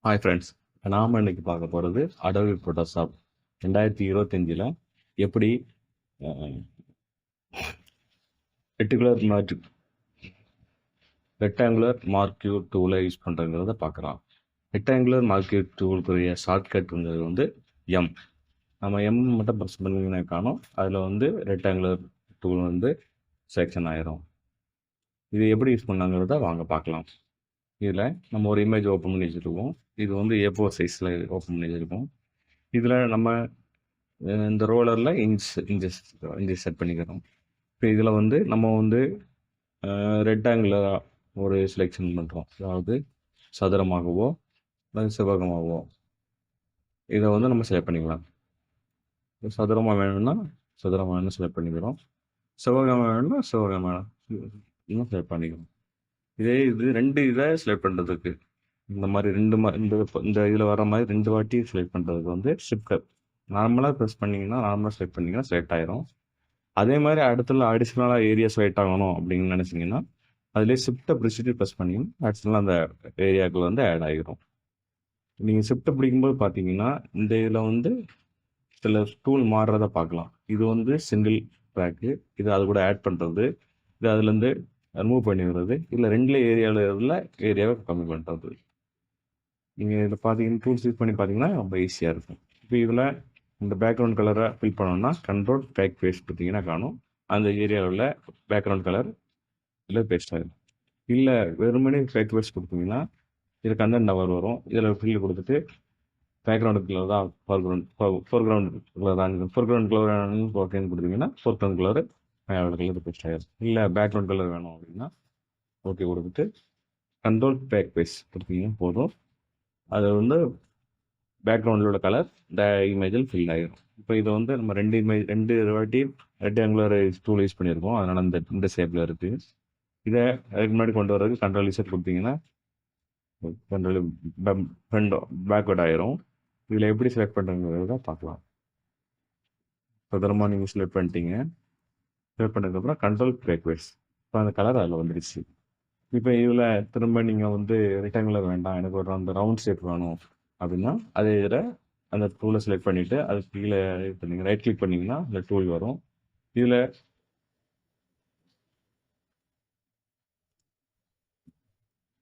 Hi friends, நாம் இன்னைக்கு பார்க்க போகிறது அடோபி ஃபோட்டோஷாப் 2025 எப்படி ரெட்டிகுலர் மேஜிக் ரெக்டாங்குலர் மார்க்யூ டூலை யூஸ் பண்ணுறங்கிறத பார்க்கலாம். ரெக்டாங்குலர் மார்க்யூ டூலுக்குரிய ஷார்ட்கட்டுங்கிறது வந்து எம். நம்ம எம் மட்டும் ப்ரெஸ் பண்ணிங்கன்னா காணும், அதில் வந்து ரெக்டாங்குலர் டூல் வந்து செலெக்ஷன் ஆயிரும். இது எப்படி யூஸ் பண்ணாங்கிறத வாங்க பார்க்கலாம். இதில் நம்ம ஒரு இமேஜ் ஓப்பன் பண்ணி வச்சுருக்கோம். இது வந்து A4 சைஸில் ஓப்பன் பண்ணி வச்சுருக்கோம். இதில் நம்ம இந்த ரோலரில் இன்ச்சஸ் செட் பண்ணிக்கிறோம். இப்போ இதில் வந்து நம்ம வந்து ரெக்டாங்குலராக ஒரு செலெக்ஷன் பண்ணுறோம். அதாவது சதுரமாகவோ அல்லது செவ்வகமாகவோ இதை வந்து நம்ம செலக்ட் பண்ணிக்கலாம். சதுரமாக வேணும்னா சதுரமாக வேணும் செலக்ட் பண்ணிக்கிறோம். செவ்வகமாக வேணும்னா செவ்வகமாக இன்னும் செலக்ட் பண்ணிக்கிறோம். இது ரெண்டு இதை செலக்ட் பண்ணுறதுக்கு இந்த மாதிரி இந்த இதில் வர மாதிரி 2 வாட்டி செலக்ட் பண்ணுறதுக்கு வந்து ஷிஃப்ட் நார்மலாக ப்ரெஸ் நார்மலாக செலக்ட் பண்ணிங்கன்னா செலக்ட் ஆயிரும். அதே மாதிரி அடிஷ்னலாக ஏரியா செலக்ட் ஆகணும் அப்படின்னு நினச்சிங்கன்னா அதிலே ஷிஃப்ட்டை பிடிச்சிட்டு ப்ரெஸ் பண்ணிங்கன்னா அடிஷ்னலாக அந்த ஏரியாவுக்குள்ள வந்து ஆட் ஆகிரும். நீங்கள் ஷிஃப்ட்டை பிடிக்கும்போது பார்த்தீங்கன்னா இந்த இதில் வந்து சில டூல் மாறுறதை பார்க்கலாம். இது வந்து சிங்கிள் ட்ராக்கு, இது அது கூட ஆட் பண்ணுறது, இது அதுலேருந்து ரிமூவ் பண்ணிடுறது, இல்லை ரெண்டுல ஏரியாவை கம்மி பண்ணுறது. நீங்கள் இதில் பார்த்தீங்கன்னா டூல்ஸ் யூஸ் பண்ணி பார்த்தீங்கன்னா ரொம்ப ஈஸியாக இருக்கும். இப்போ இதில் இந்த பேக்ரவுண்ட் கலரை ஃபில் பண்ணோம்னா கண்ட்ரோல் பேக் பேஸ்ட் பார்த்தீங்கன்னா காணும், அந்த ஏரியாவில் உள்ள பேக்ரவுண்ட் கலர் இல்லை பேஸ்ட் ஆகிடும். இல்லை வெறுமனே பேக் பேஸ்ட் கொடுத்தீங்கன்னா இது கண்டென்ட் நம்பர் வரும். இதில் ஃபில் கொடுத்துட்டு பேக்ரவுண்ட் கலர் தான் ஃபோர்க்ரவுண்ட் கலர் ஓகேன்னு கொடுத்தீங்கன்னா ஃபோர்க்ரவுண்ட் கலர் கலர் பேஸ்ட் ஆகிடும். இல்லை பேக்ரவுண்ட் கலர் வேணும் அப்படின்னா ஓகே கொடுத்துட்டு கண்ட்ரோல் பேக் பேஸ்ட் கொடுத்தீங்கன்னா போதும். அது வந்து பேக்ரவுண்டில் உள்ள கலர் இந்த இமேஜில் ஃபில் ஆகிடும். இப்போ இதை வந்து நம்ம ரெண்டு வாட்டி ரெக்டாங்குலர் டூல் யூஸ் பண்ணியிருக்கோம். அதனால் இந்த ஷேப்பில் இருக்குது. இதை அதுக்கு முன்னாடி கொண்டு வரதுக்கு கண்ட்ரோல் இசட் கொடுத்தீங்கன்னா கண்ட்ரோல் பேக்வர்ட் ஆயிரும். இதில் எப்படி செலக்ட் பண்ணுறதுங்கிறத பார்க்கலாம். சதுரமாக நீங்கள் செலக்ட் பண்ணிட்டீங்க. செலக்ட் பண்ணதுக்கப்புறம் கண்ட்ரோல் பேக்வேர்ட்ஸ், இப்போ அந்த கலர் அதில் வந்துடுச்சு. இப்போ இதில் திரும்ப நீங்கள் வந்து ரெக்டாங்குலர் வேண்டாம், எனக்கு ஒரு அந்த ரவுண்ட் ஷேப் வேணும் அப்படின்னா அதே இதில் அந்த டூலை செலக்ட் பண்ணிவிட்டு அது கீழே இப்போ நீங்கள் ரைட் கிளிக் பண்ணிங்கன்னா அந்த டூல் வரும். இதில்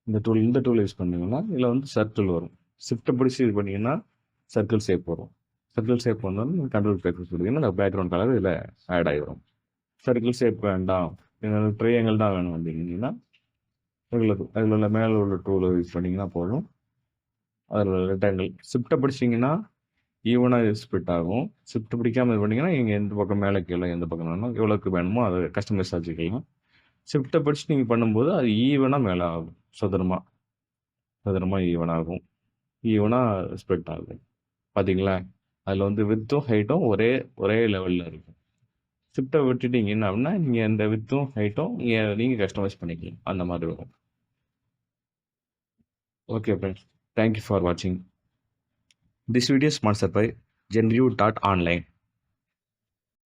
இந்த டூல் யூஸ் பண்ணிங்கன்னா இதில் வந்து சர்க்கிள் வரும். ஷிஃப்ட்டை பிடிச்சி இது பண்ணிங்கன்னா சர்க்கிள் ஷேப் வரும். சர்க்கிள் ஷேப் வந்தாலும் நீங்கள் கண்ட்ரோல் பேக்வேர்ட்ஸ் கொடுத்தீங்கன்னா அந்த பேக்ரவுண்ட் கலர் இதில் ஆட் ஆகிடும். சர்க்கிள் ஷேப் வேண்டாம், ட்ரையாங்கிள் தான் வேணும் அப்படிங்கன்னா அதில் உள்ள மேலே உள்ள டூலை யூஸ் பண்ணிங்கன்னா போதும். அதில் ரெக்டாங்கிள் ஷிஃப்ட்டை பிடிச்சிங்கன்னா ஈவனாக ஸ்ப்ளிட் ஆகும். ஷிஃப்ட் பிடிக்காமல் இது பண்ணிங்கன்னா நீங்கள் எந்த பக்கம் மேலே கீழே எந்த பக்கம் வேணும் எவ்வளோக்கு வேணுமோ அதை கஸ்டமைஸ் வச்சுக்கலாம். ஷிஃப்ட்டை பிடிச்சி நீங்கள் பண்ணும்போது அது ஈவனாக மேலே ஆகும். சதுரமாக ஈவனாகும், ஈவனாக ஸ்ப்ளிட் ஆகும். பார்த்தீங்களா, அதில் வந்து வித்தும் ஹைட்டும் ஒரே லெவலில் இருக்கும். ஷிஃப்ட்டை விட்டுட்டீங்கன்னா அப்படின்னா நீங்கள் இந்த வித்தும் ஹைட்டும் நீங்கள் கஸ்டமைஸ் பண்ணிக்கலாம். அந்த மாதிரி வரும். ஓகே ஃப்ரெண்ட்ஸ், தேங்க்யூ ஃபார் வாட்சிங். This video is sponsored by Genreview.online.